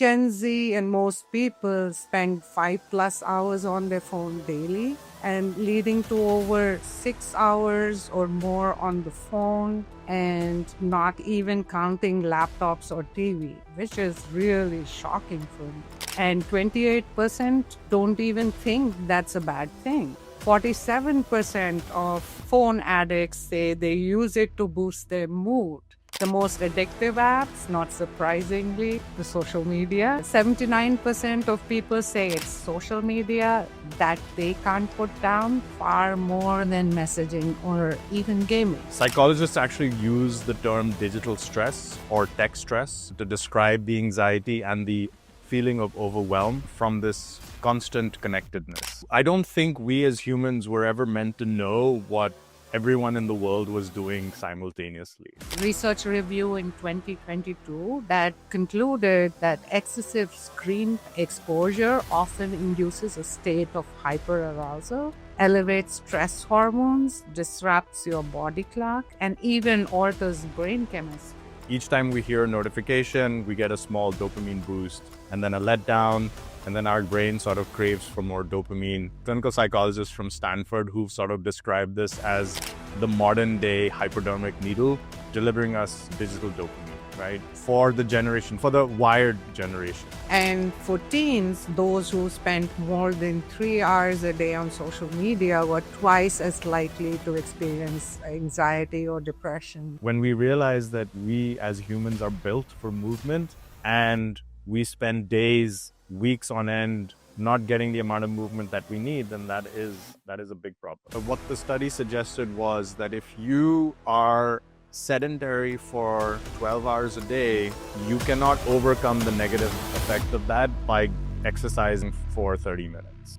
Gen Z and most people spend 5+ hours on their phone daily and leading to over 6 hours or more on the phone and not even counting laptops or TV, which is really shocking for me. And 28% don't even think that's a bad thing. 47% of phone addicts say they use it to boost their mood. The most addictive apps, not surprisingly, the social media. 79% of people say it's social media that they can't put down, far more than messaging or even gaming. Psychologists actually use the term digital stress or tech stress to describe the anxiety and the feeling of overwhelm from this constant connectedness. I don't think we as humans were ever meant to know what everyone in the world was doing simultaneously. Research review in 2022 that concluded that excessive screen exposure often induces a state of hyperarousal, elevates stress hormones, disrupts your body clock, and even alters brain chemistry. Each time we hear a notification, we get a small dopamine boost and then a letdown, and then our brain sort of craves for more dopamine. Clinical psychologists from Stanford who've sort of described this as the modern day hypodermic needle delivering us digital dopamine, right? For the wired generation. And for teens, those who spent more than 3 hours a day on social media were twice as likely to experience anxiety or depression. When we realize that we as humans are built for movement and we spend days, weeks on end not getting the amount of movement that we need, then that is a big problem. But what the study suggested was that if you are sedentary for 12 hours a day, you cannot overcome the negative effect of that by exercising for 30 minutes.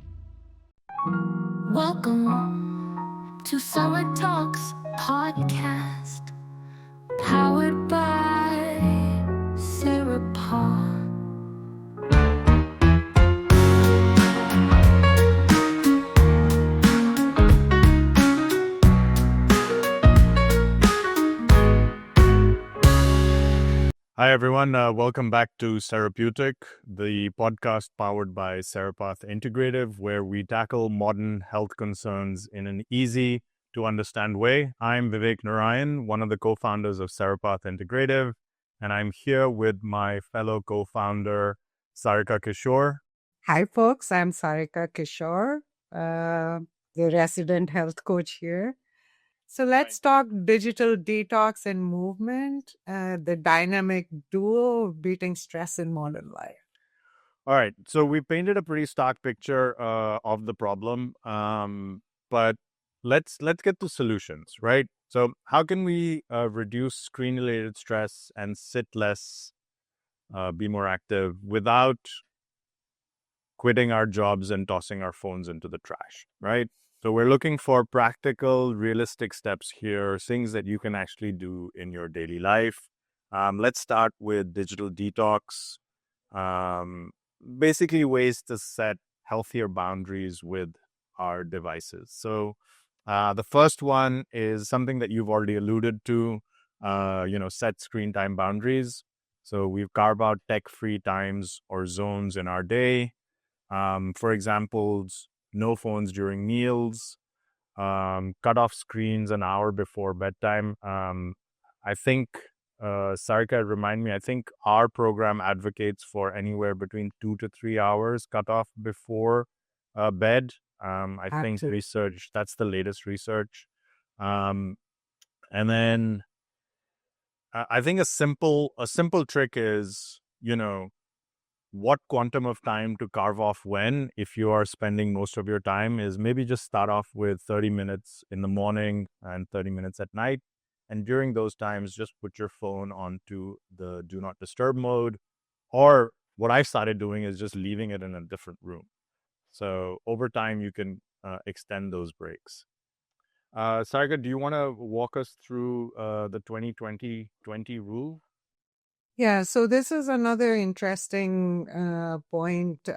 Welcome to Summer Talks podcast, powered by Serapath. Hi, everyone. Welcome back to Therapeutic, the podcast powered by Serapath Integrative, where we tackle modern health concerns in an easy to understand way. I'm Vivek Narayan, one of the co-founders of Serapath Integrative, and I'm here with my fellow co-founder, Sarika Kishore. Hi, folks. I'm Sarika Kishore, the resident health coach here. So let's talk digital detox and movement, the dynamic duo of beating stress in modern life. All right. So we painted a pretty stark picture of the problem, but let's get to solutions, right? So how can we reduce screen-related stress and sit less, be more active without quitting our jobs and tossing our phones into the trash, right? So we're looking for practical, realistic steps here, things that you can actually do in your daily life. Let's start with digital detox. Basically ways to set healthier boundaries with our devices. So the first one is something that you've already alluded to, set screen time boundaries. So we've carved out tech-free times or zones in our day. For example, no phones during meals, cut off screens an hour before bedtime. I think, Sarika, remind me, I think our program advocates for anywhere between 2 to 3 hours cut off before bed. I think research, that's the latest research. And then I think a simple trick is, what quantum of time to carve off when, if you are spending most of your time, is maybe just start off with 30 minutes in the morning and 30 minutes at night. And during those times, just put your phone onto the do not disturb mode. Or what I've started doing is just leaving it in a different room. So over time, you can extend those breaks. Sarika, do you want to walk us through the 20-20-20 rule? Yeah, so this is another interesting point.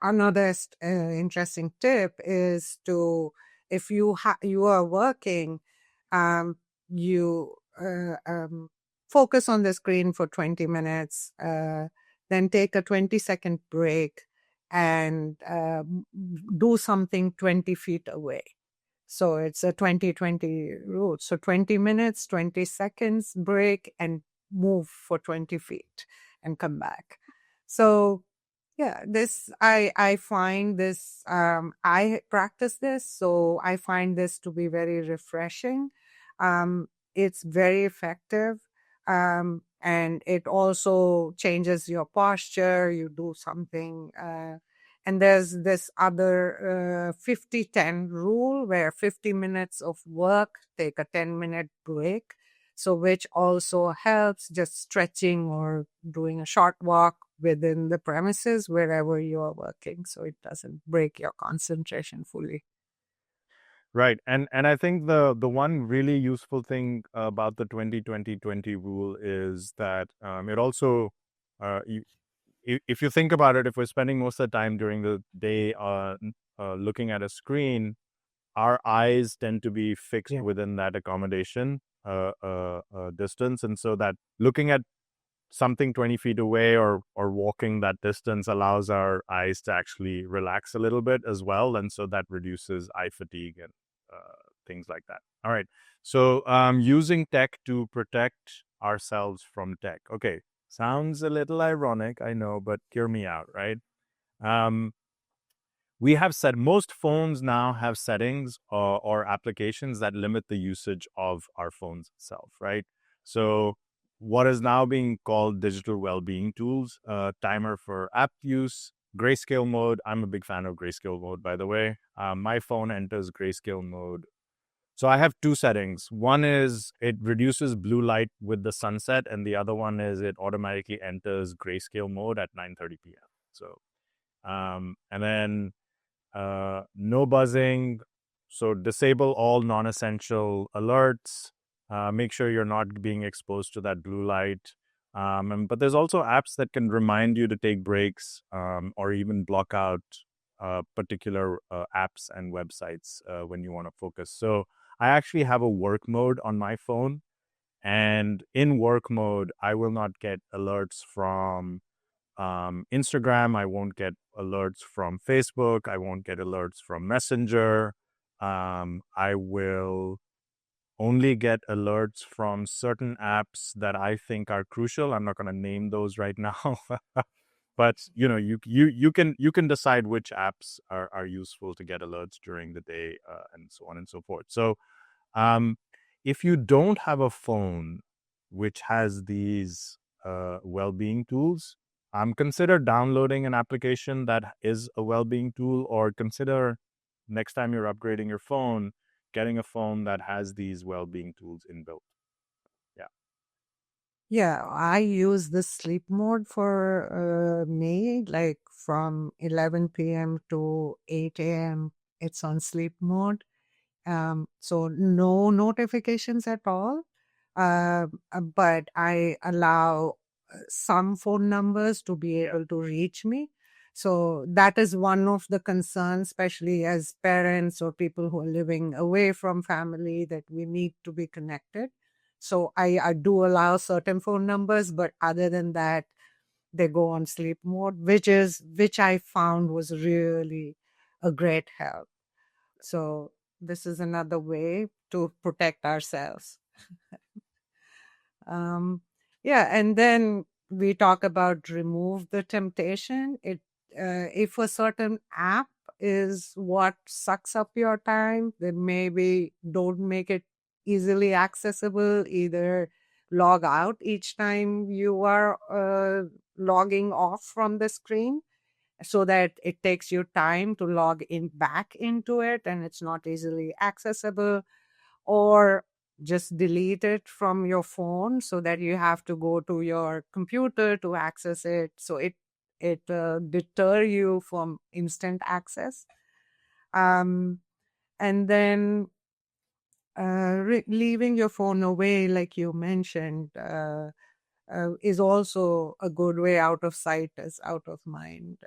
Another interesting tip is to, if you are working, you focus on the screen for 20 minutes. then take a 20-second break and do something 20 feet away. So it's a 20-20 rule. So 20 minutes, 20 seconds break and move for 20 feet and come back. So yeah, this I find this I practice this, so I find this to be very refreshing. It's very effective, and it also changes your posture. You do something, and there's this other 50-10 rule where 50 minutes of work, take a 10-minute break. So which also helps, just stretching or doing a short walk within the premises wherever you are working, so it doesn't break your concentration fully. Right. And I think the one really useful thing about the 20-20-20 rule is that it also if you think about it, if we're spending most of the time during the day looking at a screen, our eyes tend to be fixed within that accommodation distance, and so that looking at something 20 feet away or walking that distance allows our eyes to actually relax a little bit as well, and so that reduces eye fatigue and things like that. All right, so using tech to protect ourselves from tech. Okay, sounds a little ironic, I know, but hear me out, right? We have said most phones now have settings or applications that limit the usage of our phones itself, right? So what is now being called digital well-being tools, timer for app use, grayscale mode. I'm a big fan of grayscale mode, by the way. My phone enters grayscale mode. So I have two settings. One is it reduces blue light with the sunset, and the other one is it automatically enters grayscale mode at 9:30 p.m. So, and then no buzzing. So disable all non-essential alerts. Make sure you're not being exposed to that blue light. But there's also apps that can remind you to take breaks or even block out particular apps and websites when you want to focus. So I actually have a work mode on my phone. And in work mode, I will not get alerts from Instagram. I won't get alerts from Facebook. I won't get alerts from Messenger. I will only get alerts from certain apps that I think are crucial. I'm not going to name those right now, but you can decide which apps are useful to get alerts during the day, and so on and so forth. So um, if you don't have a phone which has these well-being tools, consider downloading an application that is a well-being tool, or consider next time you're upgrading your phone, getting a phone that has these well-being tools inbuilt. Yeah. Yeah, I use the sleep mode for me, like from 11 p.m. to 8 a.m. It's on sleep mode. So no notifications at all. But I allow some phone numbers to be able to reach me. So that is one of the concerns, especially as parents or people who are living away from family, that we need to be connected. So I do allow certain phone numbers, but other than that, they go on sleep mode, which I found was really a great help. So this is another way to protect ourselves. Yeah, and then we talk about remove the temptation. If a certain app is what sucks up your time, then maybe don't make it easily accessible. Either log out each time you are logging off from the screen, so that it takes you time to log in back into it and it's not easily accessible, or just delete it from your phone so that you have to go to your computer to access it, so it deter you from instant access. um, and then leaving your phone away, like you mentioned, is also a good way. Out of sight is out of mind.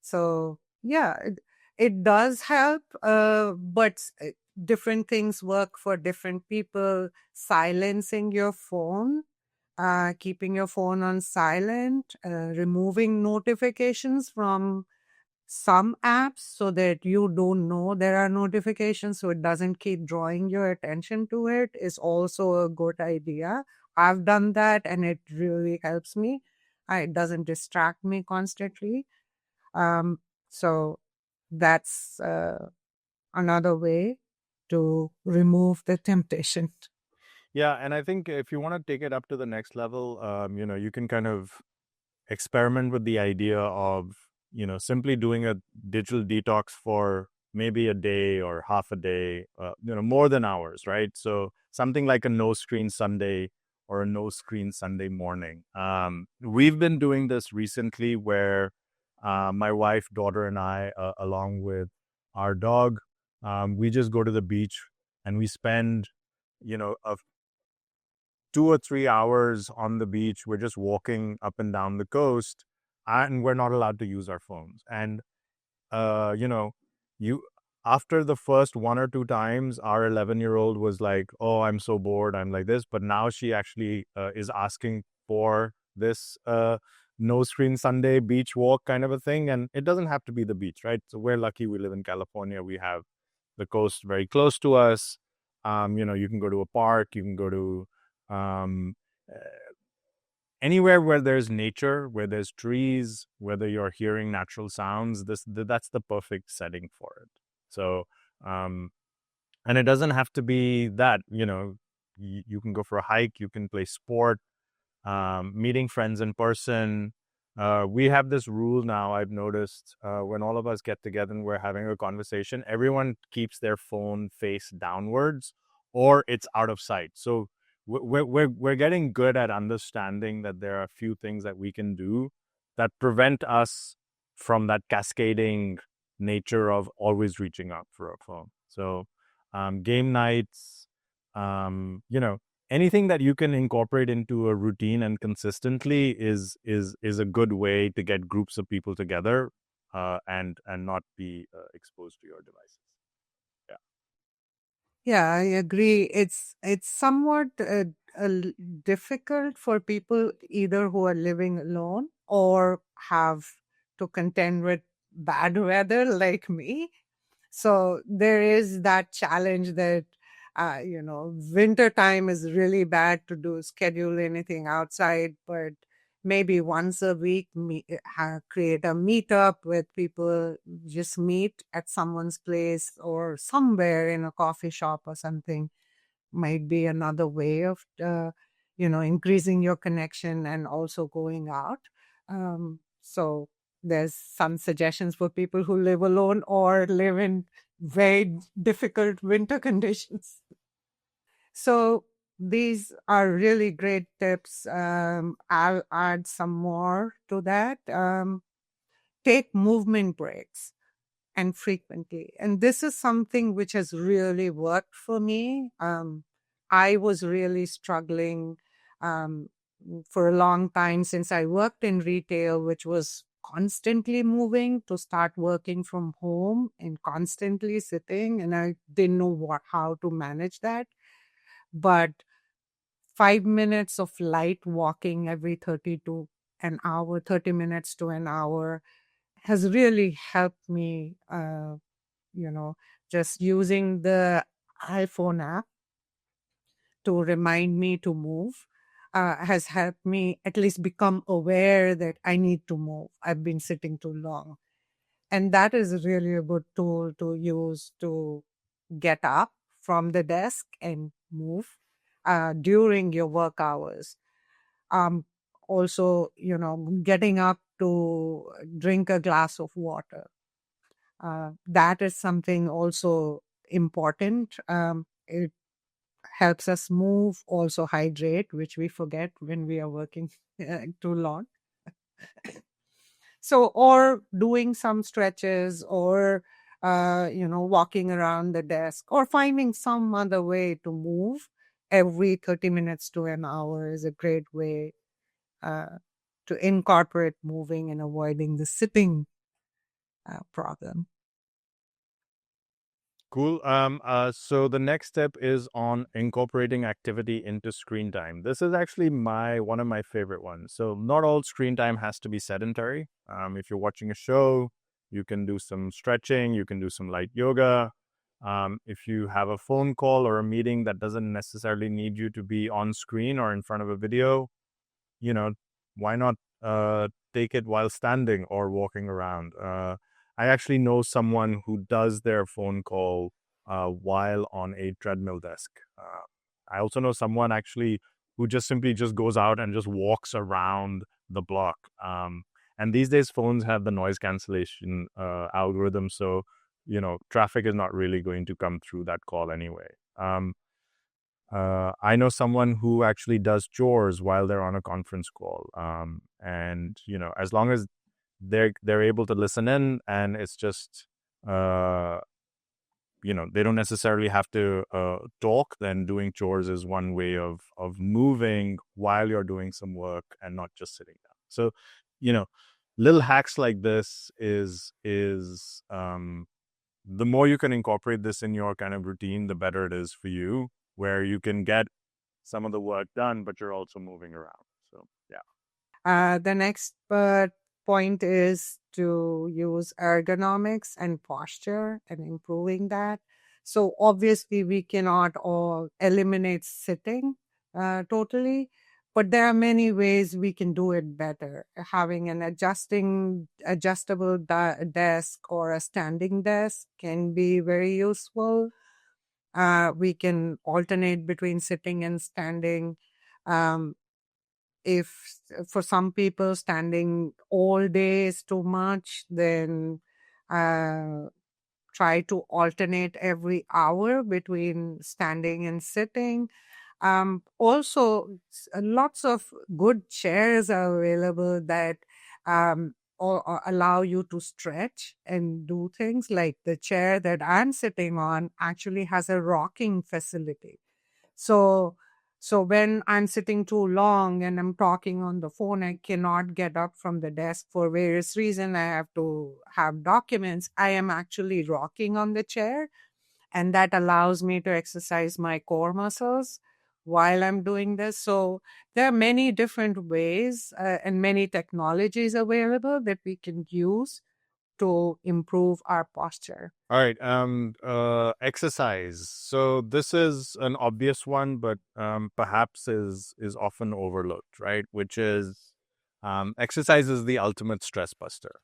So yeah, it does help, but different things work for different people. Silencing your phone keeping your phone on silent, removing notifications from some apps so that you don't know there are notifications, so it doesn't keep drawing your attention to it, is also a good idea. I've done that and it really helps me. It doesn't distract me constantly. So that's another way to remove the temptation. Yeah, and I think if you want to take it up to the next level, you can kind of experiment with the idea of, simply doing a digital detox for maybe a day or half a day, more than hours, right? So something like a no screen Sunday or a no screen Sunday morning. We've been doing this recently where my wife, daughter, and I, along with our dog, we just go to the beach and we spend, a 2 or 3 hours on the beach. We're just walking up and down the coast, and we're not allowed to use our phones. And uh, you know, you after the first 1 or 2 times, our 11-year-old was like, "Oh, I'm so bored. I'm like this." But now she actually is asking for this no screen Sunday beach walk kind of a thing, and it doesn't have to be the beach, right? So we're lucky we live in California. We have the coast very close to us. You can go to a park. You can go to um, uh, anywhere where there's nature, where there's trees, whether you're hearing natural sounds. That's the perfect setting for it. So, um, and it doesn't have to be that. You can go for a hike. You can play sport, meeting friends in person. We have this rule now, I've noticed, when all of us get together and we're having a conversation, everyone keeps their phone face downwards or it's out of sight. So we're getting good at understanding that there are a few things that we can do that prevent us from that cascading nature of always reaching out for a phone. So game nights, anything that you can incorporate into a routine and consistently is a good way to get groups of people together, and not be exposed to your devices. Yeah. Yeah, I agree. It's somewhat difficult for people either who are living alone or have to contend with bad weather like me. So there is that challenge that winter time is really bad to do schedule anything outside, but maybe once a week create a meetup with people, just meet at someone's place or somewhere in a coffee shop or something might be another way of increasing your connection and also going out. So there's some suggestions for people who live alone or live in very difficult winter conditions. So these are really great tips. I'll add some more to that. Take movement breaks and frequently. And this is something which has really worked for me. I was really struggling um, for a long time since I worked in retail, which was constantly moving, to start working from home and constantly sitting. And I didn't know how to manage that. But 5 minutes of light walking every 30 minutes to an hour has really helped me, just using the iPhone app to remind me to move has helped me at least become aware that I need to move. I've been sitting too long. And that is really a good tool to use to get up from the desk and move during your work hours. Um, Also, getting up to drink a glass of water. That is something also important. It helps us move, also hydrate, which we forget when we are working too long. So, or doing some stretches or, walking around the desk or finding some other way to move every 30 minutes to an hour is a great way uh, to incorporate moving and avoiding the sitting problem. Cool. So the next step is on incorporating activity into screen time. This is actually one of my favorite ones. So not all screen time has to be sedentary. If you're watching a show, you can do some stretching, you can do some light yoga. If you have a phone call or a meeting that doesn't necessarily need you to be on screen or in front of a video, you know, why not take it while standing or walking around? I actually know someone who does their phone call while on a treadmill desk. I also know someone actually who just simply just goes out and just walks around the block. And these days, phones have the noise cancellation algorithm, so traffic is not really going to come through that call anyway. I know someone who actually does chores while they're on a conference call, and as long as they're able to listen in, and it's just they don't necessarily have to talk. Then doing chores is one way of moving while you're doing some work and not just sitting down. So, little hacks like this is the more you can incorporate this in your kind of routine, the better it is for you, where you can get some of the work done, but you're also moving around. So, yeah. The next point is to use ergonomics and posture and improving that. So obviously we cannot all eliminate sitting totally, but there are many ways we can do it better. Having an adjustable desk or a standing desk can be very useful. We can alternate between sitting and standing. If for some people standing all day is too much, then try to alternate every hour between standing and sitting. Also, lots of good chairs are available that or allow you to stretch and do things. Like the chair that I'm sitting on actually has a rocking facility. So when I'm sitting too long and I'm talking on the phone, I cannot get up from the desk for various reasons. I have to have documents. I am actually rocking on the chair, and that allows me to exercise my core muscles while I'm doing this. So there are many different ways and many technologies available that we can use to improve our posture. All right. Exercise. So this is an obvious one, but perhaps is often overlooked, right? Which is exercise is the ultimate stress buster.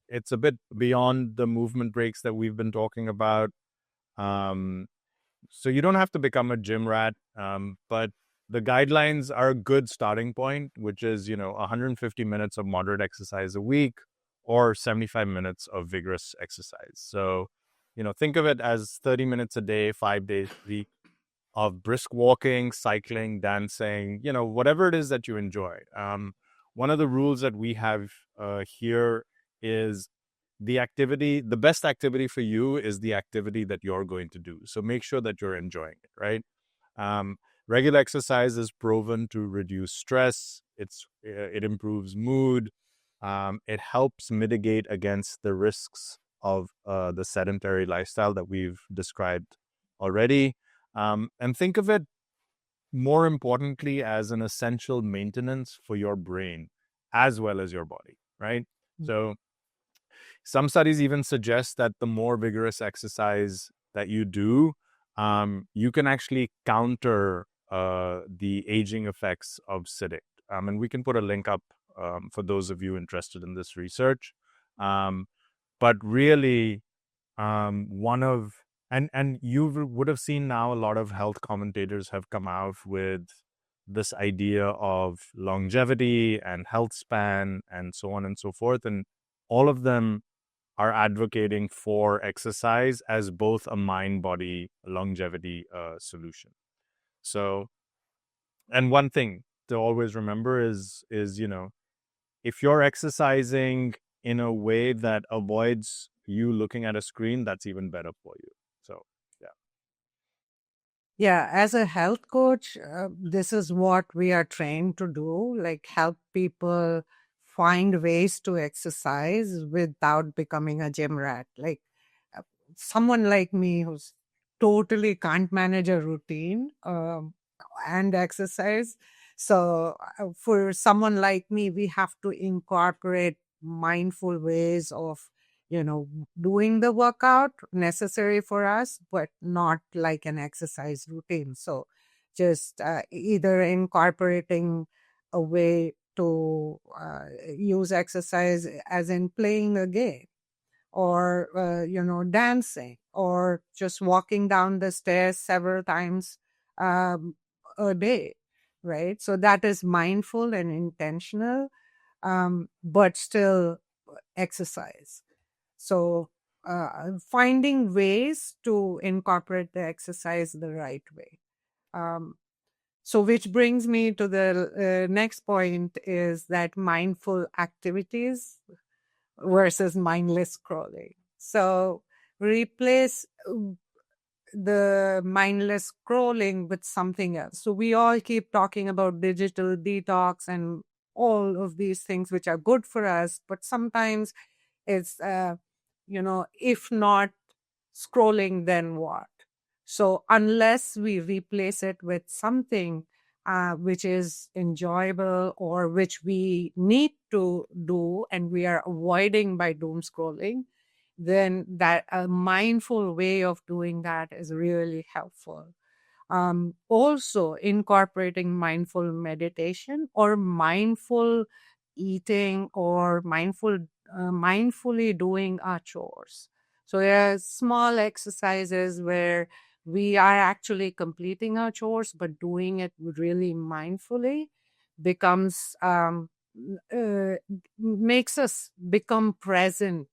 It's a bit beyond the movement breaks that we've been talking about. So you don't have to become a gym rat, but the guidelines are a good starting point, which is 150 minutes of moderate exercise a week, or 75 minutes of vigorous exercise. So, think of it as 30 minutes a day, 5 days a week of brisk walking, cycling, dancing, whatever it is that you enjoy. One of the rules that we have here is the best activity for you is the activity that you're going to do. So make sure that you're enjoying it, right? Regular exercise is proven to reduce stress. It improves mood. It helps mitigate against the risks of the sedentary lifestyle that we've described already. And think of it more importantly as an essential maintenance for your brain as well as your body, right? Mm-hmm. So some studies even suggest that the more vigorous exercise that you do, you can actually counter the aging effects of sitting. And we can put a link up for those of you interested in this research. But really, and you would have seen now a lot of health commentators have come out with this idea of longevity and health span and so on and so forth. And all of them are advocating for exercise as both a mind-body longevity solution. So, and one thing to always remember is if you're exercising in a way that avoids you looking at a screen, that's even better for you. So, yeah. Yeah, as a health coach, this is what we are trained to do, like help people find ways to exercise without becoming a gym rat. Like someone like me who's totally can't manage a routine and exercise. So for someone like me, we have to incorporate mindful ways of, doing the workout necessary for us, but not like an exercise routine. So just either incorporating a way to use exercise as in playing a game, or dancing, or just walking down the stairs several times a day, right? So that is mindful and intentional, but still exercise. So finding ways to incorporate the exercise the right way. So which brings me to the next point, is that mindful activities versus mindless scrolling. So replace the mindless scrolling with something else. So we all keep talking about digital detox and all of these things which are good for us, but sometimes it's if not scrolling, then what? So unless we replace it with something which is enjoyable or which we need to do and we are avoiding by doom scrolling, then that a mindful way of doing that is really helpful. Also incorporating mindful meditation or mindful eating, or mindfully doing our chores. So there are small exercises where we are actually completing our chores, but doing it really mindfully becomes uh, makes us become present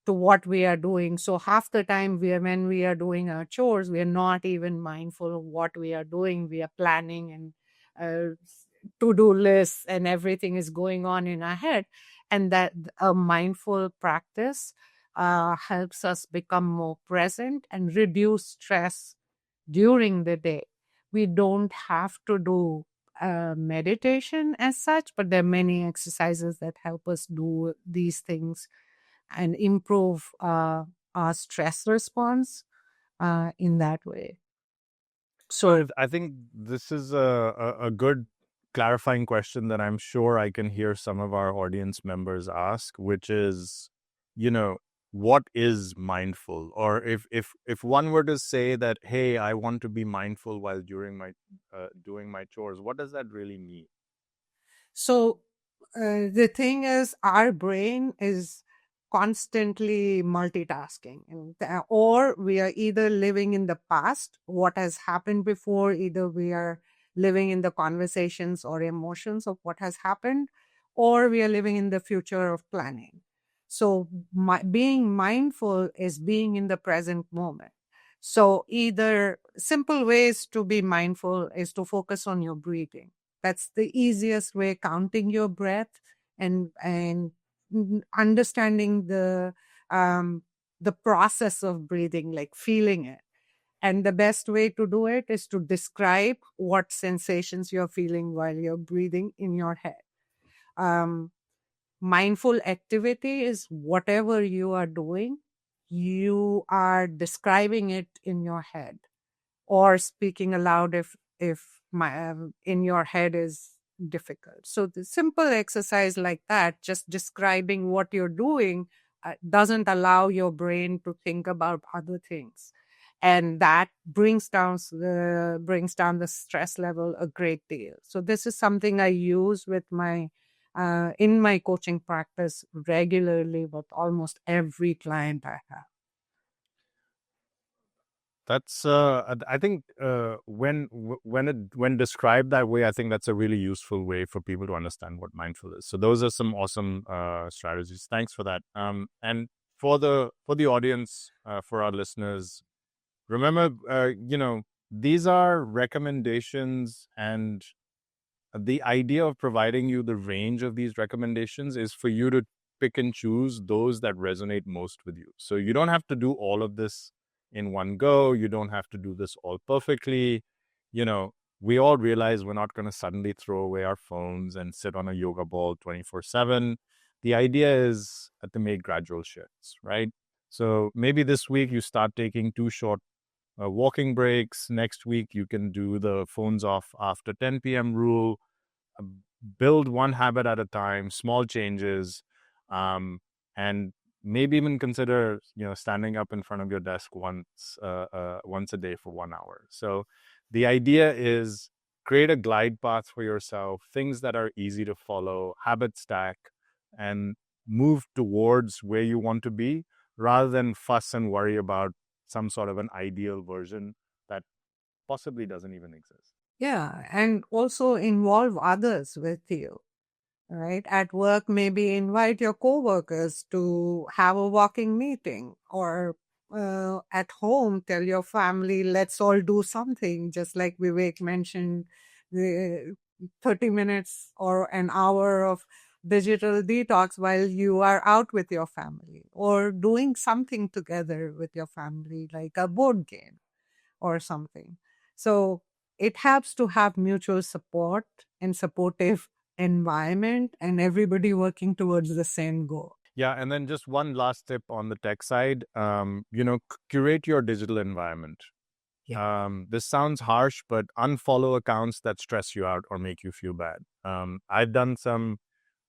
to what we are doing. So half the time when we are doing our chores, we are not even mindful of what we are doing. We are planning and to-do lists and everything is going on in our head. And that a mindful practice helps us become more present and reduce stress during the day. We don't have to do meditation as such, but there are many exercises that help us do these things and improve our stress response in that way. So I think this is a good clarifying question that I'm sure I can hear some of our audience members ask, which is, what is mindful? Or if one were to say that, hey, I want to be mindful while during my doing my chores, what does that really mean? So the thing is, our brain is constantly multitasking, or we are either living in the past, what has happened before, either we are living in the conversations or emotions of what has happened, or we are living in the future of planning. So being mindful is being in the present moment. So either simple ways to be mindful is to focus on your breathing. That's the easiest way, counting your breath and understanding the process of breathing, like feeling it. And the best way to do it is to describe what sensations you're feeling while you're breathing in your head. Mindful activity is whatever you are doing, you are describing it in your head or speaking aloud if my in your head is difficult. So the simple exercise like that, just describing what you're doing, doesn't allow your brain to think about other things, and that brings down the stress level a great deal. So this is something I use with my in my coaching practice regularly with almost every client I have. That's I think when described that way, I think that's a really useful way for people to understand what mindful is. So those are some awesome strategies. Thanks for that. And for the audience, for our listeners, remember, these are recommendations, and the idea of providing you the range of these recommendations is for you to pick and choose those that resonate most with you. So you don't have to do all of this in one go. You don't have to do this all perfectly. We all realize we're not going to suddenly throw away our phones and sit on a yoga ball 24/7. The idea is to make gradual shifts, right? So maybe this week you start taking 2 short walking breaks. Next week you can do the phones off after 10 p.m. rule. uh, Build one habit at a time, small changes, um, and maybe even consider standing up in front of your desk once a day for 1 hour. So the idea is create a glide path for yourself, things that are easy to follow, habit stack, and move towards where you want to be, rather than fuss and worry about some sort of an ideal version that possibly doesn't even exist. Yeah, and also involve others with you, right? At work, maybe invite your coworkers to have a walking meeting, or at home, tell your family, let's all do something, just like Vivek mentioned, the 30 minutes or an hour of digital detox while you are out with your family, or doing something together with your family, like a board game or something. So it helps to have mutual support and supportive environment and everybody working towards the same goal. Yeah, and then just one last tip on the tech side. Curate your digital environment. Yeah. This sounds harsh, but unfollow accounts that stress you out or make you feel bad. I've done some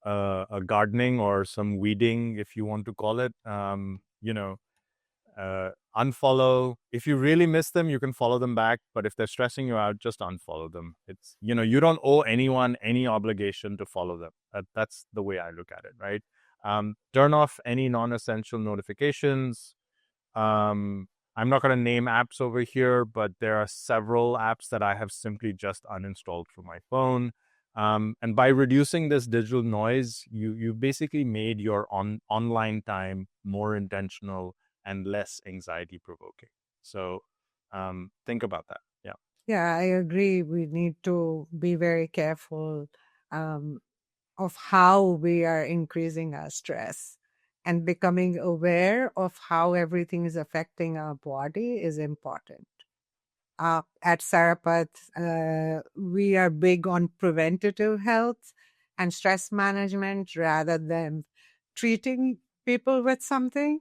gardening or some weeding, if you want to call it. Unfollow. If you really miss them, you can follow them back. But if they're stressing you out, just unfollow them. It's, you don't owe anyone any obligation to follow them. That's the way I look at it, right? Turn off any non-essential notifications. um, I'm not going to name apps over here, but there are several apps that I have simply just uninstalled from my phone. And by reducing this digital noise, you basically made your online time more intentional and less anxiety provoking. So think about that. Yeah. Yeah, I agree. We need to be very careful um, of how we are increasing our stress, and becoming aware of how everything is affecting our body is important. At Serapath, we are big on preventative health and stress management rather than treating people with something.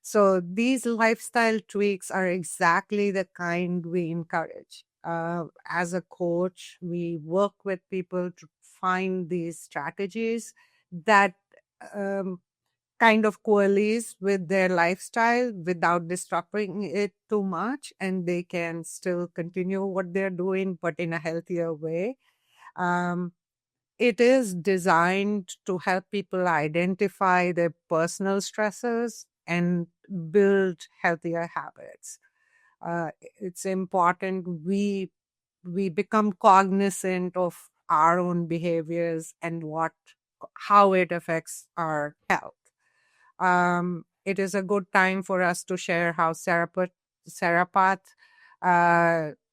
So these lifestyle tweaks are exactly the kind we encourage. As a coach, we work with people to find these strategies that um, kind of coalesce with their lifestyle without disrupting it too much, and they can still continue what they're doing but in a healthier way. um, it is designed to help people identify their personal stressors and build healthier habits. It's important we become cognizant of our own behaviors and how it affects our health. It is a good time for us to share how Serapath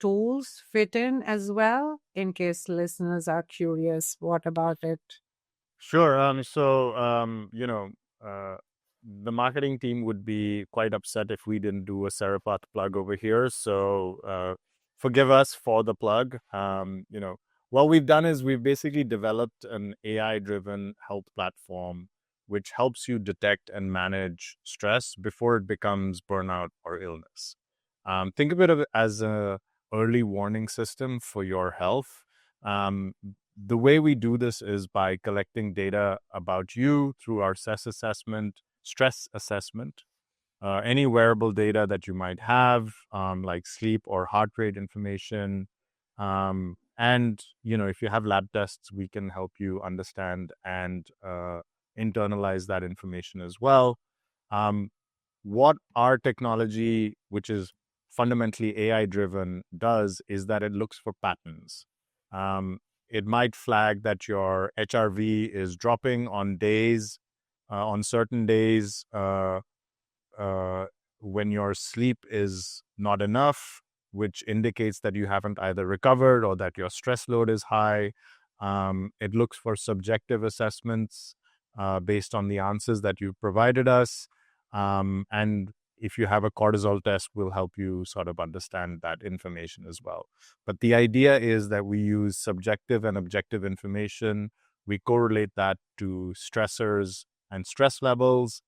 tools fit in as well, in case listeners are curious. What about it? Sure. Uh, the marketing team would be quite upset if we didn't do a Serapath plug over here. So forgive us for the plug. What we've done is we've basically developed an AI-driven health platform which helps you detect and manage stress before it becomes burnout or illness. Think of it as a early warning system for your health. The way we do this is by collecting data about you through our stress assessment, any wearable data that you might have, like sleep or heart rate information. And, if you have lab tests, we can help you understand and internalize that information as well. Um, what our technology, which is fundamentally AI driven, does is that it looks for patterns. Um, it might flag that your HRV is dropping on certain days, uh, when your sleep is not enough, which indicates that you haven't either recovered or that your stress load is high. It looks for subjective assessments based on the answers that you've provided us. And if you have a cortisol test, we'll help you sort of understand that information as well. But the idea is that we use subjective and objective information. We correlate that to stressors and stress levels.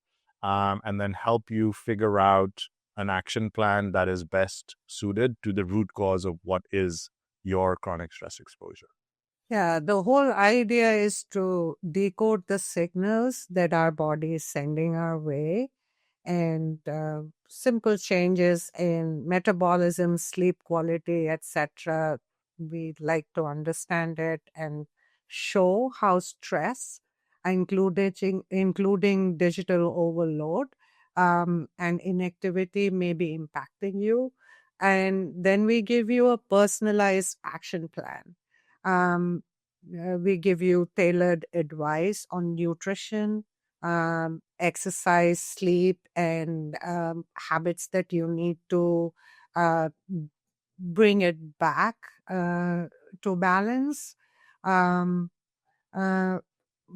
and then help you figure out an action plan that is best suited to the root cause of what is your chronic stress exposure. Yeah, the whole idea is to decode the signals that our body is sending our way, and simple changes in metabolism, sleep quality, etc. We'd like to understand it and show how stress, including digital overload and inactivity, may be impacting you. And then we give you a personalized action plan. Um, we give you tailored advice on nutrition, exercise, sleep, and habits that you need to uh, bring it back to balance. Um, uh,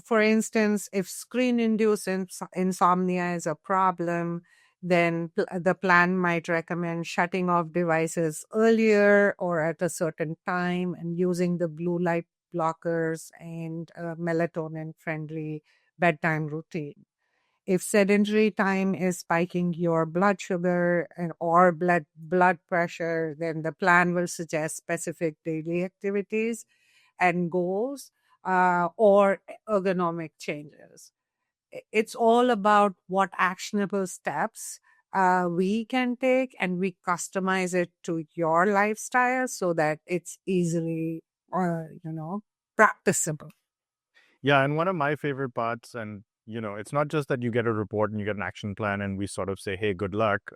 for instance, if screen-induced insomnia is a problem, then the plan might recommend shutting off devices earlier or at a certain time and using the blue light blockers and melatonin-friendly bedtime routine. If sedentary time is spiking your blood sugar or blood pressure, then the plan will suggest specific daily activities and goals or ergonomic changes. It's all about what actionable steps we can take, and we customize it to your lifestyle so that it's easily, practicable. Yeah, and one of my favorite parts, and it's not just that you get a report and you get an action plan, and we sort of say, "Hey, good luck."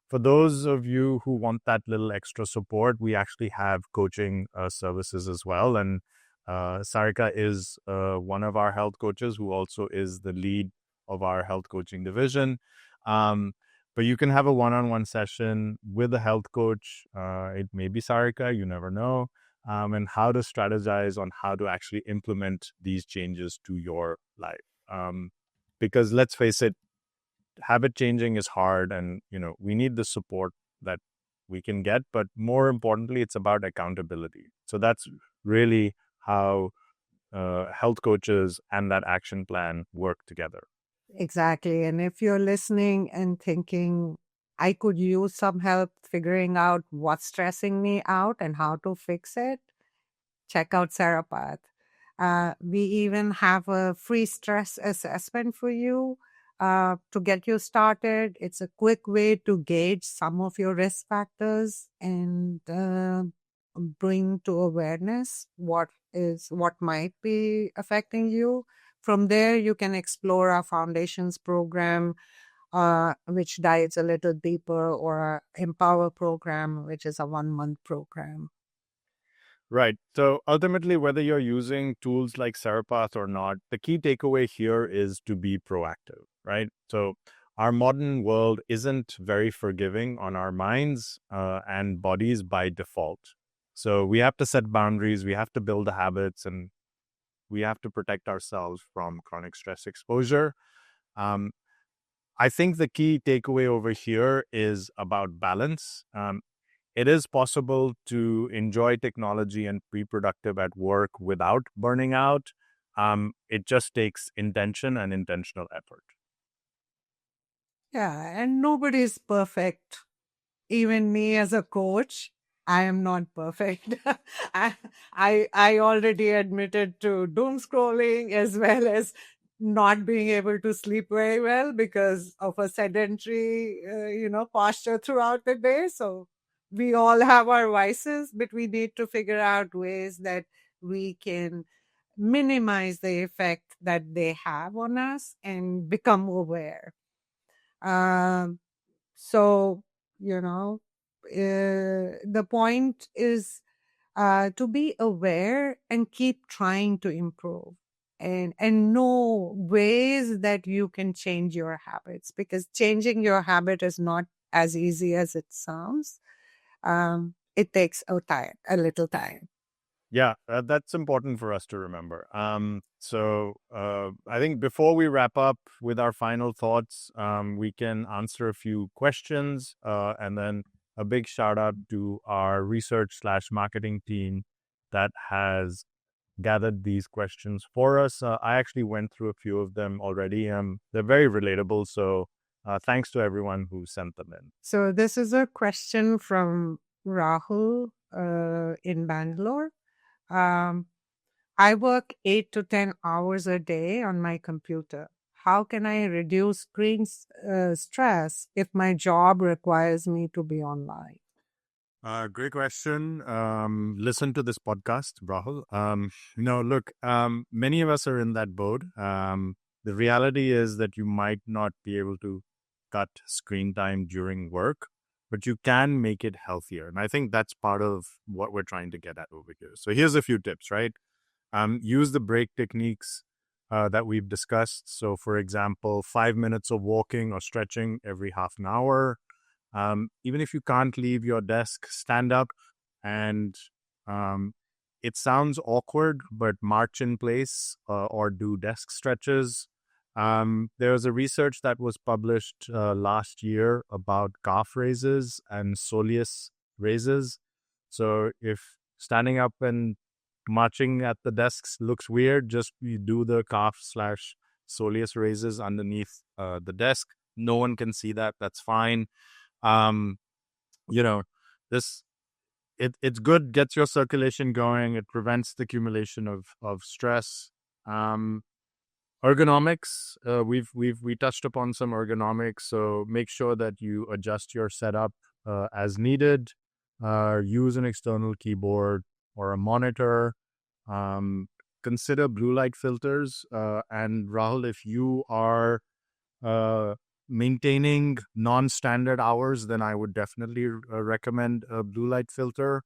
For those of you who want that little extra support, we actually have coaching services as well. And Sarika is one of our health coaches who also is the lead of our health coaching division. Um, but you can have a one-on-one session with a health coach. It may be Sarika, you never know, and how to strategize on how to actually implement these changes to your life. Because let's face it, habit changing is hard, and we need the support that we can get. But more importantly, it's about accountability. So that's really how health coaches and that action plan work together. Exactly. And if you're listening and thinking, I could use some help figuring out what's stressing me out and how to fix it, check out Serapath. We even have a free stress assessment for you to get you started. It's a quick way to gauge some of your risk factors and bring to awareness what might be affecting you. From there, you can explore our foundations program, which dives a little deeper, or our Empower program, which is a 1 month program. Right. So ultimately, whether you're using tools like Serapath or not, the key takeaway here is to be proactive, right? So our modern world isn't very forgiving on our minds and bodies by default. So we have to set boundaries, we have to build the habits, and we have to protect ourselves from chronic stress exposure. Um, I think the key takeaway over here is about balance. It is possible to enjoy technology and be productive at work without burning out. It just takes intention and intentional effort. Yeah, and nobody's perfect. Even me as a coach, I am not perfect. I, I already admitted to doom scrolling as well as not being able to sleep very well because of a sedentary, posture throughout the day. So we all have our vices, but we need to figure out ways that we can minimize the effect that they have on us and become aware. Um, so, the point is to be aware and keep trying to improve, and know ways that you can change your habits, because changing your habit is not as easy as it sounds. It takes a little time. Yeah, that's important for us to remember. I think before we wrap up with our final thoughts, we can answer a few questions, and then a big shout out to our research/marketing team that has gathered these questions for us. I actually went through a few of them already. They're very relatable. So thanks to everyone who sent them in. So this is a question from Rahul in Bangalore. Um, I work 8 to 10 hours a day on my computer. How can I reduce screen stress if my job requires me to be online? Great question. Listen to this podcast, Rahul. Look, many of us are in that boat. The reality is that you might not be able to cut screen time during work, but you can make it healthier. And I think that's part of what we're trying to get at over here. So here's a few tips, right? Use the break techniques that we've discussed. So, for example, 5 minutes of walking or stretching every half an hour. Even if you can't leave your desk, stand up and it sounds awkward, but march in place or do desk stretches. There was a research that was published last year about calf raises and soleus raises. So if standing up and marching at the desks looks weird, just you do the calf slash soleus raises underneath the desk. No one can see that. That's fine. um you know this it's good, gets your circulation going, it prevents the accumulation of stress. Ergonomics, we touched upon some ergonomics, so make sure that you adjust your setup as needed. Use an external keyboard or a monitor. Consider blue light filters, and Rahul, if you are uh, maintaining non-standard hours, then I would definitely recommend a blue light filter,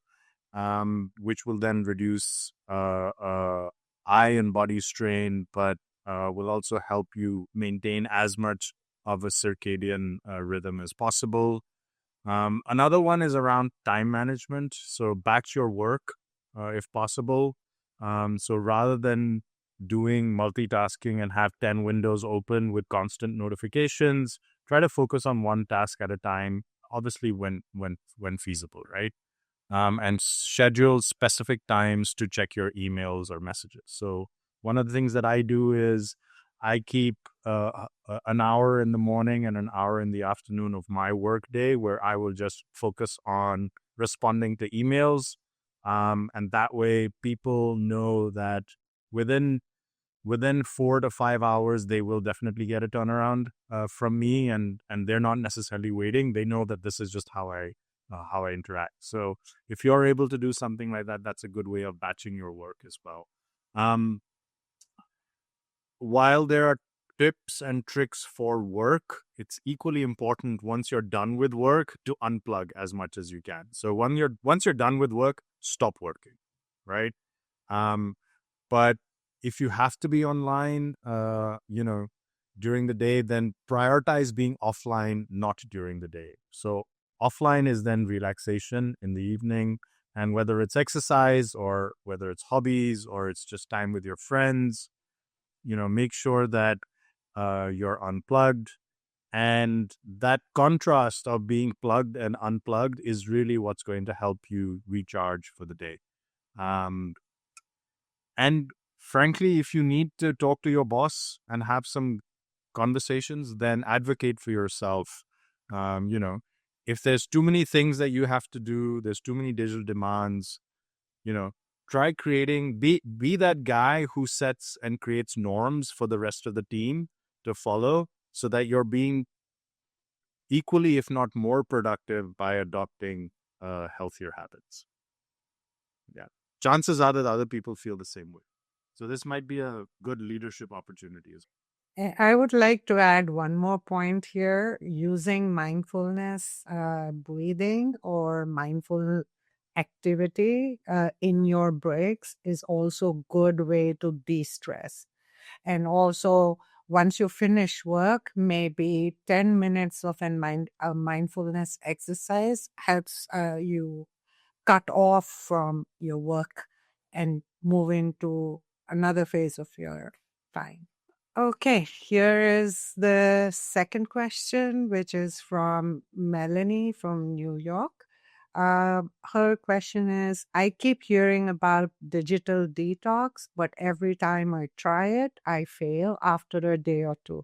which will then reduce eye and body strain, but will also help you maintain as much of a circadian rhythm as possible. Another one is around time management. So batch your work if possible. So rather than doing multitasking and have 10 windows open with constant notifications, try to focus on one task at a time, obviously when feasible, right? And schedule specific times to check your emails or messages. So one of the things that I do is I keep an hour in the morning and an hour in the afternoon of my work day where I will just focus on responding to emails. And that way people know that within 4 to 5 hours, they will definitely get a turnaround from me, and they're not necessarily waiting. They know that this is just how I interact. So if you're able to do something like that, that's a good way of batching your work as well. While there are tips and tricks for work, it's equally important once you're done with work to unplug as much as you can. So once you're done with work, stop working, right? But if you have to be online, during the day, then prioritize being offline, not during the day. So offline is then relaxation in the evening. And whether it's exercise or whether it's hobbies or it's just time with your friends, make sure that you're unplugged. And that contrast of being plugged and unplugged is really what's going to help you recharge for the day. And frankly, if you need to talk to your boss and have some conversations, then advocate for yourself. If there's too many things that you have to do, there's too many digital demands, try creating, be that guy who sets and creates norms for the rest of the team to follow so that you're being equally, if not more productive by adopting healthier habits. Yeah. Chances are that other people feel the same way. So this might be a good leadership opportunity as well. I would like to add one more point here. Using mindfulness breathing or mindful activity in your breaks is also a good way to de-stress. And also, once you finish work, maybe 10 minutes of a mindfulness exercise helps you cut off from your work and move into another phase of your time. Okay, here is the second question, which is from Melanie from New York. Her question is, I keep hearing about digital detox, but every time I try it, I fail after a day or two.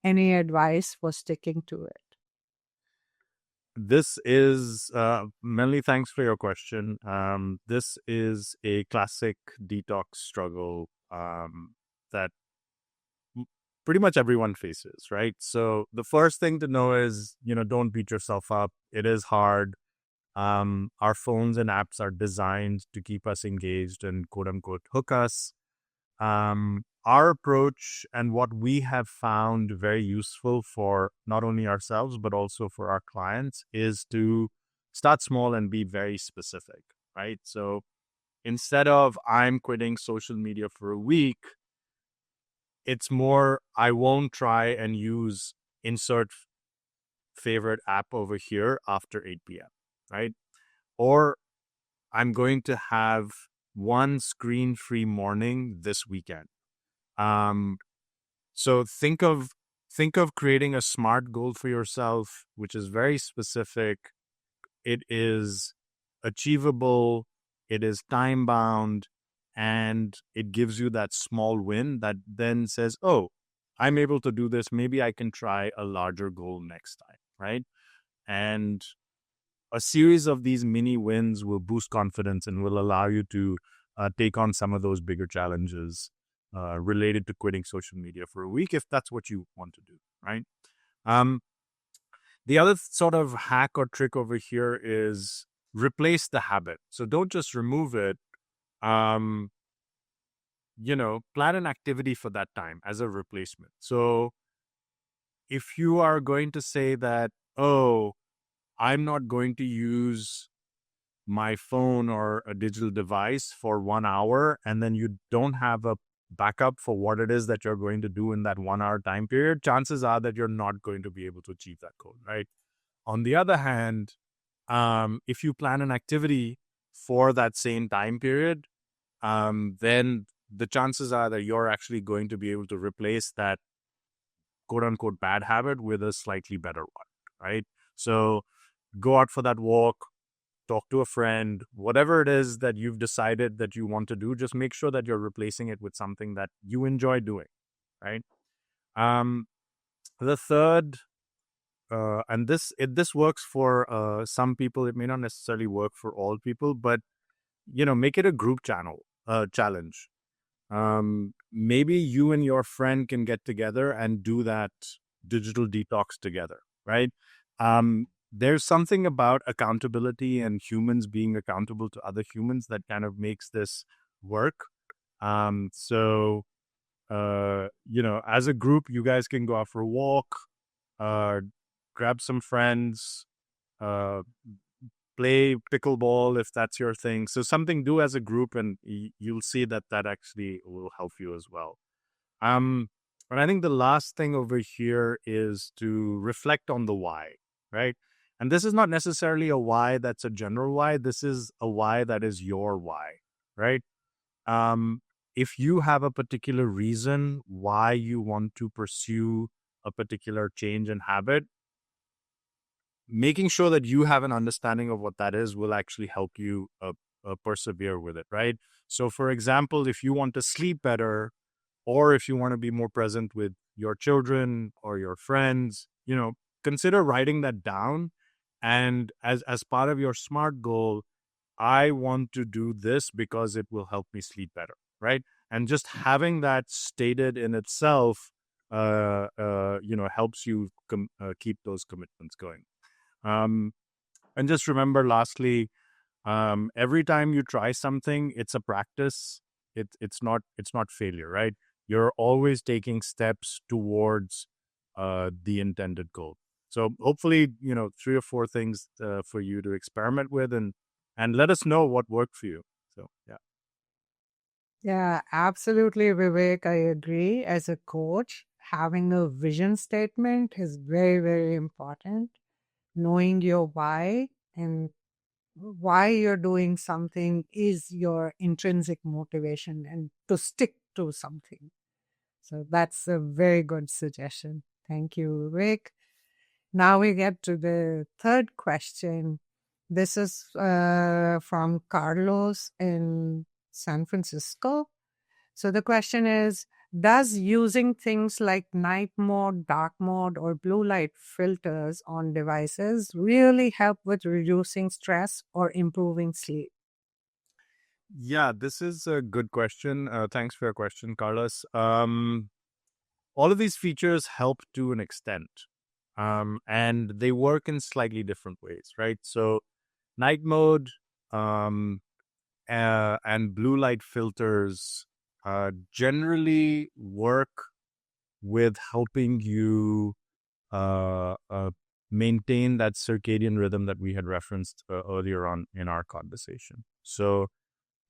Any advice for sticking to it? This is Melanie. Thanks for your question. This is a classic detox struggle that pretty much everyone faces, right? So the first thing to know is, don't beat yourself up. It is hard. Our phones and apps are designed to keep us engaged and quote unquote hook us. Our approach and what we have found very useful for not only ourselves, but also for our clients is to start small and be very specific, right? So instead of I'm quitting social media for a week, it's more I won't try and use insert favorite app over here after 8 p.m., right? Or I'm going to have one screen-free morning this weekend. So think of creating a SMART goal for yourself, which is very specific. It is achievable, it is time bound, and it gives you that small win that then says, oh, I'm able to do this. Maybe I can try a larger goal next time, right? And a series of these mini wins will boost confidence and will allow you to take on some of those bigger challenges related to quitting social media for a week if that's what you want to do, right? The other sort of hack or trick over here is replace the habit. So don't just remove it. Plan an activity for that time as a replacement. So if you are going to say that, oh, I'm not going to use my phone or a digital device for 1 hour, and then you don't have a backup for what it is that you're going to do in that 1 hour time period, chances are that you're not going to be able to achieve that goal, right? On the other hand, if you plan an activity for that same time period, then the chances are that you're actually going to be able to replace that quote unquote bad habit with a slightly better one, right? So go out for that walk, talk to a friend, whatever it is that you've decided that you want to do, just make sure that you're replacing it with something that you enjoy doing, right? The third, and this works for some people. It may not necessarily work for all people, but make it a group challenge. Maybe you and your friend can get together and do that digital detox together, right? There's something about accountability and humans being accountable to other humans that kind of makes this work. As a group, you guys can go out for a walk, grab some friends, uh, play pickleball if that's your thing. So something do as a group, and you'll see that actually will help you as well. And I think the last thing over here is to reflect on the why, right? And this is not necessarily a why that's a general why. This is a why that is your why, right? If you have a particular reason why you want to pursue a particular change in habit, making sure that you have an understanding of what that is will actually help you persevere with it, right? So, for example, if you want to sleep better, or if you want to be more present with your children or your friends, consider writing that down. And as part of your SMART goal, I want to do this because it will help me sleep better, right? And just having that stated in itself, helps you keep those commitments going. And just remember, lastly, every time you try something, it's a practice. It's not failure, right? You're always taking steps towards the intended goal. So hopefully, 3 or 4 things for you to experiment with, and let us know what worked for you. So yeah. Yeah, absolutely, Vivek. I agree. As a coach, having a vision statement is very, very important. Knowing your why and why you're doing something is your intrinsic motivation and to stick to something. So that's a very good suggestion. Thank you, Vivek. Now we get to the third question. This is from Carlos in San Francisco. So the question is, does using things like night mode, dark mode, or blue light filters on devices really help with reducing stress or improving sleep? Yeah, this is a good question. Thanks for your question, Carlos. All of these features help to an extent, and they work in slightly different ways, right? So, night mode and blue light filters generally work with helping you uh, uh, maintain that circadian rhythm that we had referenced earlier on in our conversation. So,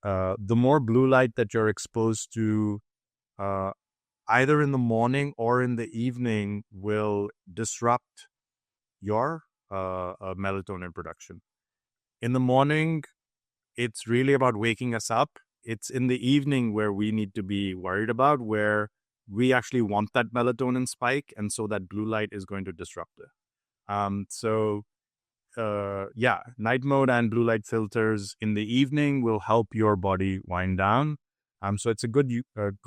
the more blue light that you're exposed to, uh, either in the morning or in the evening, will disrupt your melatonin production. In the morning, it's really about waking us up. It's in the evening where we need to be worried about, where we actually want that melatonin spike. And so that blue light is going to disrupt it. Yeah, night mode and blue light filters in the evening will help your body wind down. So it's a good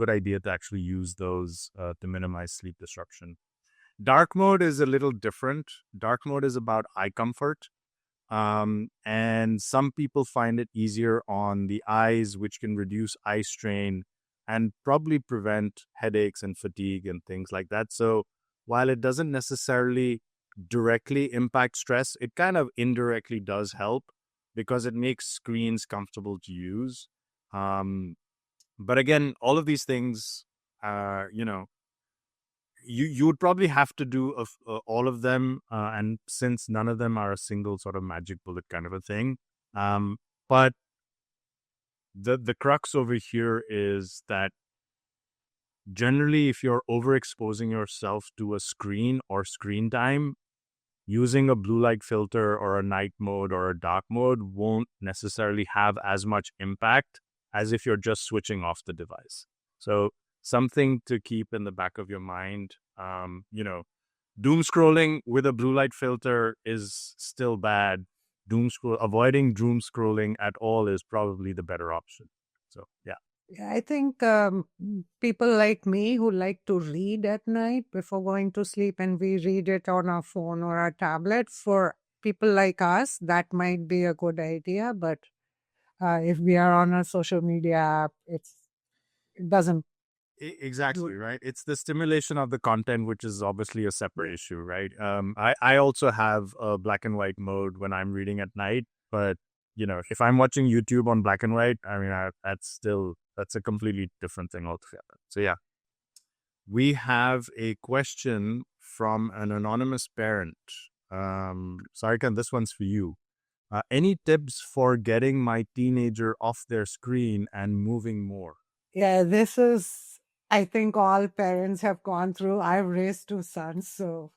idea to actually use those to minimize sleep disruption. Dark mode is a little different. Dark mode is about eye comfort. And some people find it easier on the eyes, which can reduce eye strain and probably prevent headaches and fatigue and things like that. So while it doesn't necessarily directly impact stress, it kind of indirectly does help because it makes screens comfortable to use. But again, all of these things, you know, you would probably have to do all of them, and since none of them are a single sort of magic bullet kind of a thing, but the crux over here is that generally, if you're overexposing yourself to a screen or screen time, using a blue light filter or a night mode or a dark mode won't necessarily have as much impact as if you're just switching off the device. So something to keep in the back of your mind. Doom scrolling with a blue light filter is still bad. Avoiding doom scrolling at all is probably the better option. So yeah. Yeah, I think people like me who like to read at night before going to sleep, and we read it on our phone or our tablet, for people like us, that might be a good idea. But if we are on a social media app, it doesn't do Exactly, it. right. It's the stimulation of the content, which is obviously a separate issue, right? I also have a black and white mode when I'm reading at night, but if I'm watching YouTube on black and white, I mean, that's a completely different thing altogether. So yeah, we have a question from an anonymous parent. Sarika, this one's for you. Any tips for getting my teenager off their screen and moving more? Yeah, this is, I think all parents have gone through. I've raised two sons, so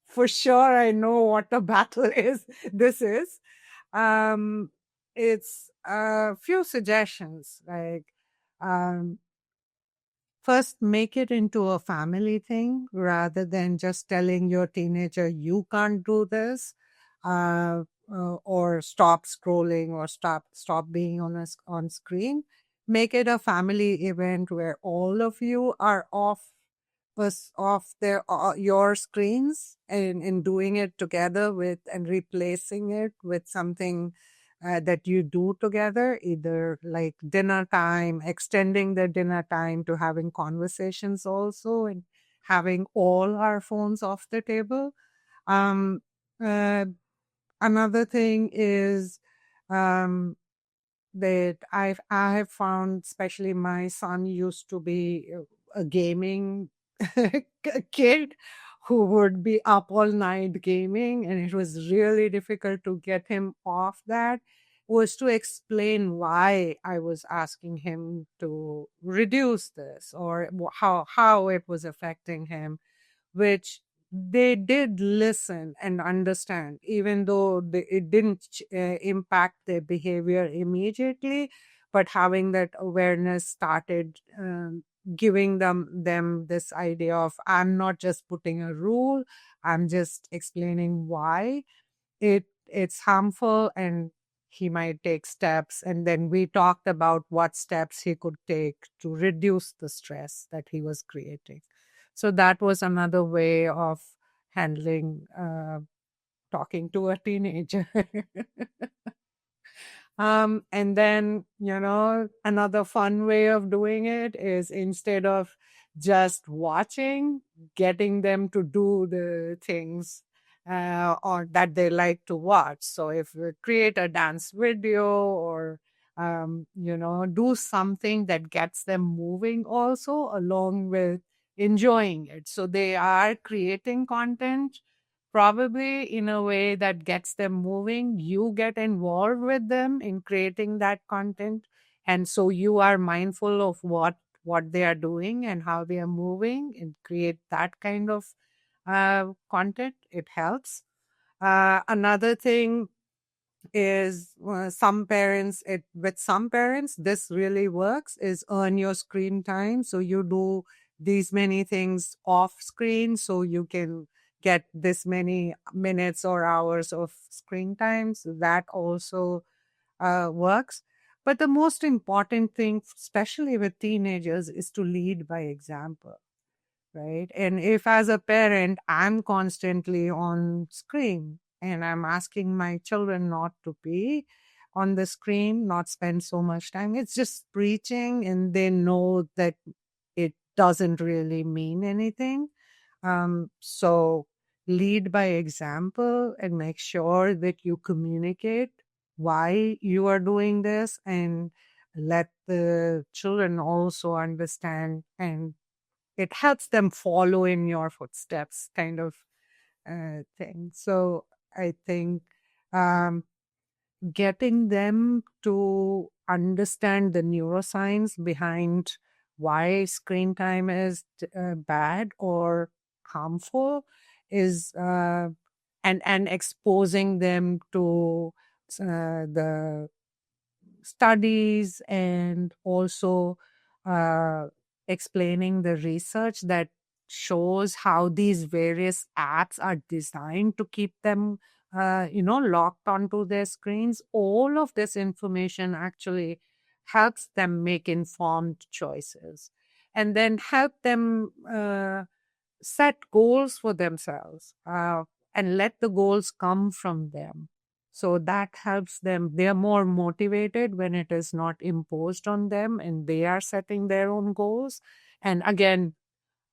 for sure I know what the battle is. This is. Um, it's a few suggestions, like um, first, make it into a family thing rather than just telling your teenager you can't do this, or stop scrolling, or stop being on screen. Make it a family event where all of you are off their your screens, and doing it together with, and replacing it with something that you do together, either like dinner time, extending the dinner time to having conversations also, and having all our phones off the table. Um, uh, Another thing is um, that I have found, especially my son used to be a gaming kid who would be up all night gaming, and it was really difficult to get him off that. Was to explain why I was asking him to reduce this, or how it was affecting him, which they did listen and understand, even though it didn't impact their behavior immediately. But having that awareness started giving them this idea of, I'm not just putting a rule, I'm just explaining why. It it's harmful and he might take steps. And then we talked about what steps he could take to reduce the stress that he was creating. So that was another way of handling talking to a teenager. And then, another fun way of doing it is, instead of just watching, getting them to do the things or that they like to watch. So if we create a dance video or, do something that gets them moving also along with enjoying it. So they are creating content probably in a way that gets them moving. You get involved with them in creating that content, and so you are mindful of what they are doing and how they are moving, and create that kind of content. It helps. Another thing is, with some parents this really works, is earn your screen time. So you do these many things off screen, so you can get this many minutes or hours of screen time. So that also works. But the most important thing, especially with teenagers, is to lead by example, right? And if, as a parent, I'm constantly on screen and I'm asking my children not to be on the screen, not spend so much time, it's just preaching, and they know that it doesn't really mean anything. So lead by example and make sure that you communicate why you are doing this, and let the children also understand, and it helps them follow in your footsteps, kind of thing. So I think um, getting them to understand the neuroscience behind why screen time is bad or harmful is and exposing them to the studies, and also uh, explaining the research that shows how these various apps are designed to keep them locked onto their screens. All of this information actually helps them make informed choices, and then help them set goals for themselves, and let the goals come from them. So that helps them. They are more motivated when it is not imposed on them and they are setting their own goals. And again,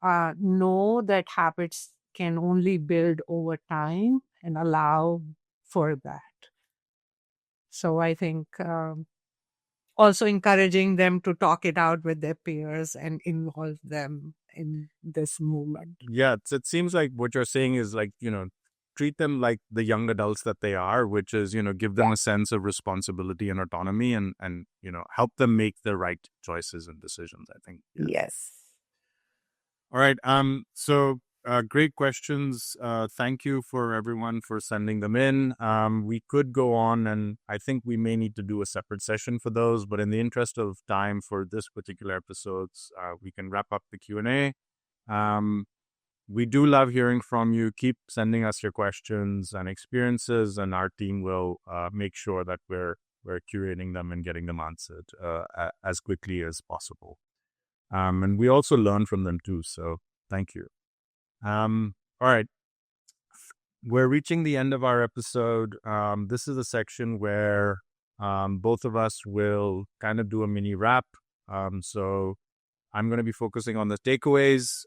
know that habits can only build over time, and allow for that. So I think also encouraging them to talk it out with their peers and involve them in this movement. Yeah, it seems like what you're saying is, like, treat them like the young adults that they are, which is, give them a sense of responsibility and autonomy, and help them make the right choices and decisions, I think. Yeah. Yes. All right. So great questions. Thank you for everyone for sending them in. We could go on, and I think we may need to do a separate session for those, but in the interest of time for this particular episodes, we can wrap up the Q&A. We do love hearing from you. Keep sending us your questions and experiences, and our team will make sure that we're curating them and getting them answered as quickly as possible. And we also learn from them too. So thank you. All right. We're reaching the end of our episode. This is a section where both of us will kind of do a mini wrap. So I'm going to be focusing on the takeaways,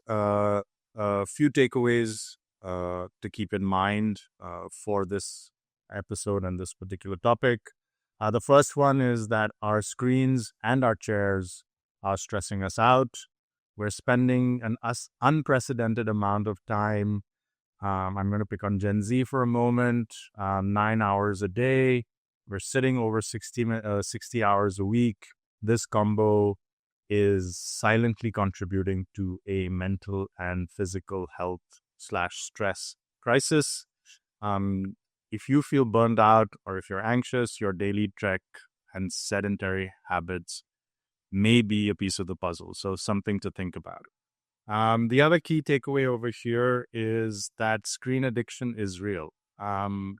a few takeaways to keep in mind for this episode and this particular topic. The first one is that our screens and our chairs are stressing us out. We're spending an unprecedented amount of time. I'm going to pick on Gen Z for a moment. 9 hours a day. We're sitting over 60 hours a week. This combo is silently contributing to a mental and physical health / stress crisis. If you feel burned out, or if you're anxious, your daily trek and sedentary habits may be a piece of the puzzle. So something to think about. The other key takeaway over here is that screen addiction is real.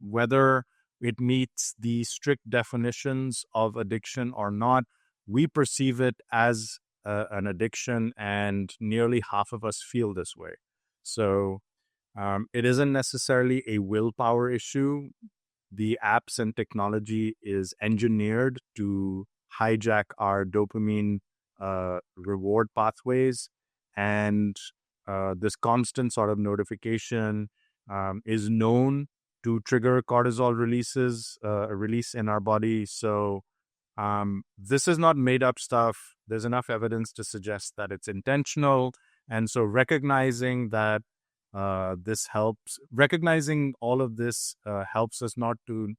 Whether it meets the strict definitions of addiction or not. We perceive it as an addiction, and nearly half of us feel this way. So it isn't necessarily a willpower issue. The apps and technology is engineered to hijack our dopamine reward pathways. And this constant sort of notification is known to trigger cortisol release in our body. So this is not made up stuff. There's enough evidence to suggest that it's intentional. And so recognizing that this helps, recognizing all of this helps us not to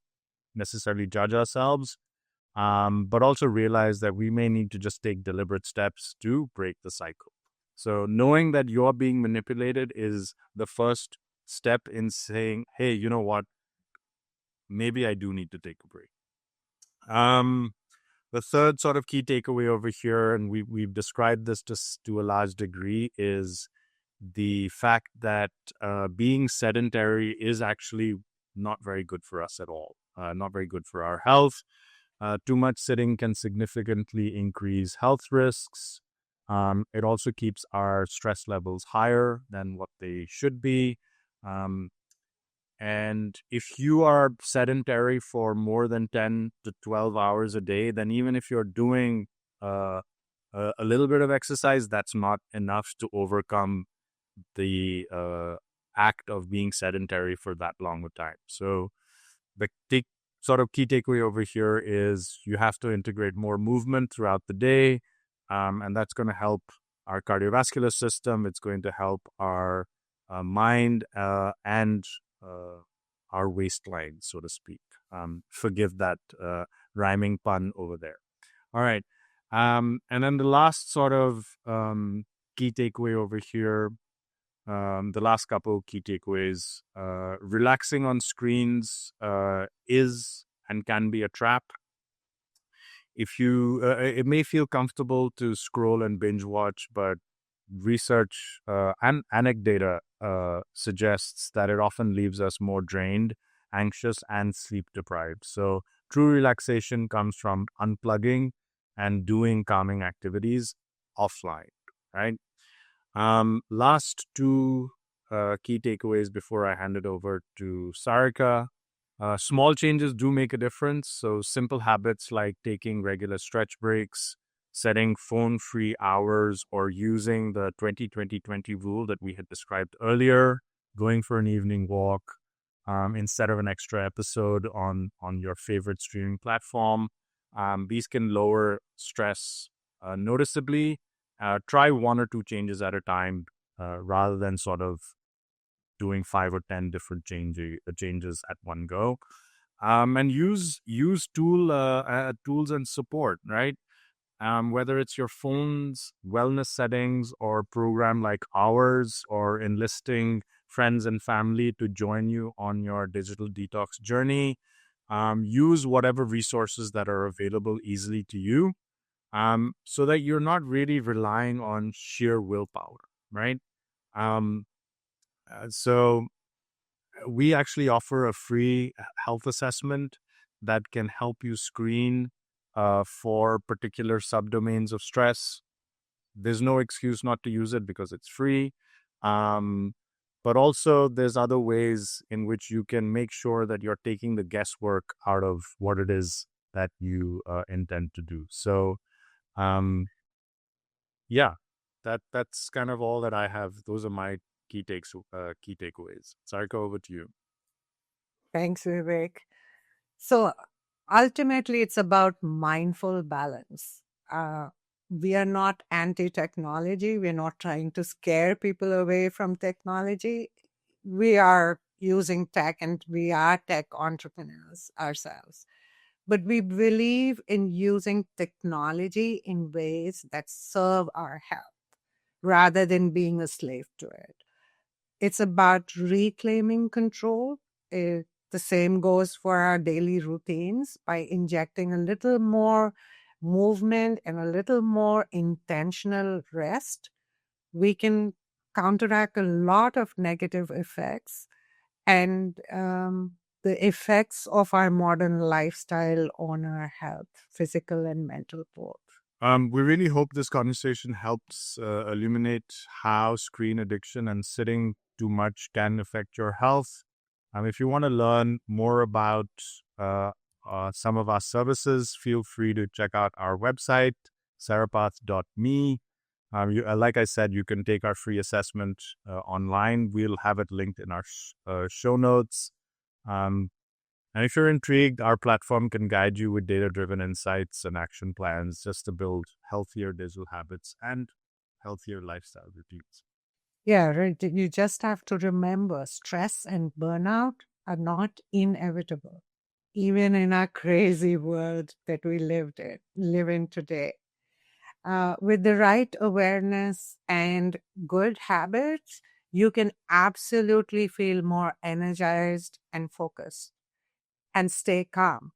necessarily judge ourselves, but also realize that we may need to just take deliberate steps to break the cycle. So knowing that you're being manipulated is the first step in saying, hey, you know what? Maybe I do need to take a break. The third sort of key takeaway over here, and we've described this to a large degree, is the fact that being sedentary is actually not very good for us at all, not very good for our health. Too much sitting can significantly increase health risks. It also keeps our stress levels higher than what they should be. And if you are sedentary for more than 10 to 12 hours a day, then even if you're doing a little bit of exercise, that's not enough to overcome the act of being sedentary for that long a time. So the sort of key takeaway over here is you have to integrate more movement throughout the day, and that's going to help our cardiovascular system. It's going to help our mind and our waistline, so to speak. Forgive that rhyming pun over there. All right. And then the last sort of key takeaway over here, the last couple key takeaways, relaxing on screens is and can be a trap. If you, it may feel comfortable to scroll and binge watch, but research and anecdata suggests that it often leaves us more drained, anxious, and sleep deprived. So true relaxation comes from unplugging and doing calming activities offline, right? Last two key takeaways before I hand it over to Sarika. Small changes do make a difference. So simple habits like taking regular stretch breaks, setting phone-free hours, or using the 20-20-20 rule that we had described earlier, going for an evening walk instead of an extra episode on your favorite streaming platform. These can lower stress noticeably. Try one or two changes at a time rather than sort of doing 5 or 10 different changes at one go. And use tools and support, right? Whether it's your phone's wellness settings or program like ours, or enlisting friends and family to join you on your digital detox journey. Use whatever resources that are available easily to you, so that you're not really relying on sheer willpower, right? So we actually offer a free health assessment that can help you screen for particular subdomains of stress. There's no excuse not to use it because it's free. But also there's other ways in which you can make sure that you're taking the guesswork out of what it is that you intend to do. So, yeah, that's kind of all that I have. Those are my key takeaways. Sarika, over to you. Thanks, Vivek. So ultimately, it's about mindful balance. We are not anti-technology. We're not trying to scare people away from technology. We are using tech, and we are tech entrepreneurs ourselves. But we believe in using technology in ways that serve our health rather than being a slave to it. It's about reclaiming control. The same goes for our daily routines. By injecting a little more movement and a little more intentional rest, we can counteract a lot of negative effects. And the effects of our modern lifestyle on our health, physical and mental both. We really hope this conversation helps illuminate how screen addiction and sitting too much can affect your health. If you want to learn more about some of our services, feel free to check out our website, serapath.me. Like I said, you can take our free assessment online. We'll have it linked in our show notes. And if you're intrigued, our platform can guide you with data-driven insights and action plans just to build healthier digital habits and healthier lifestyle routines. Yeah, right. You just have to remember stress and burnout are not inevitable, even in our crazy world that we live in today. With the right awareness and good habits, you can absolutely feel more energized and focused and stay calm.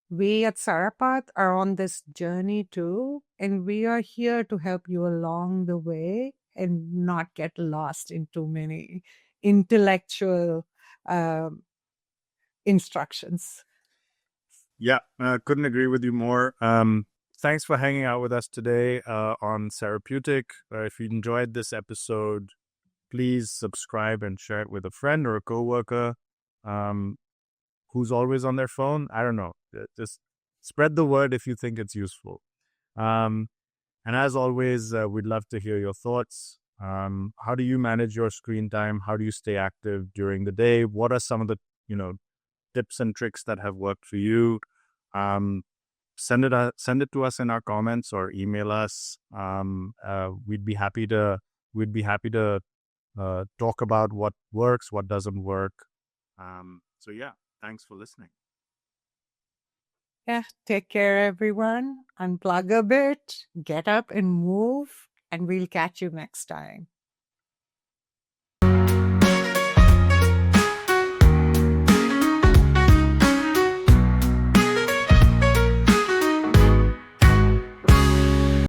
We at Sarapath are on this journey too, and we are here to help you along the way and not get lost in too many intellectual um, instructions. Yeah, couldn't agree with you more. Thanks for hanging out with us today on Therapeutic. If you enjoyed this episode, please subscribe and share it with a friend or a coworker who's always on their phone. I don't know. Just spread the word if you think it's useful. And as always, we'd love to hear your thoughts. How do you manage your screen time? How do you stay active during the day? What are some of the tips and tricks that have worked for you? Send it to us in our comments or email us. We'd be happy to talk about what works, what doesn't work. So yeah, thanks for listening. Yeah, take care, everyone. Unplug a bit, get up and move, and we'll catch you next time.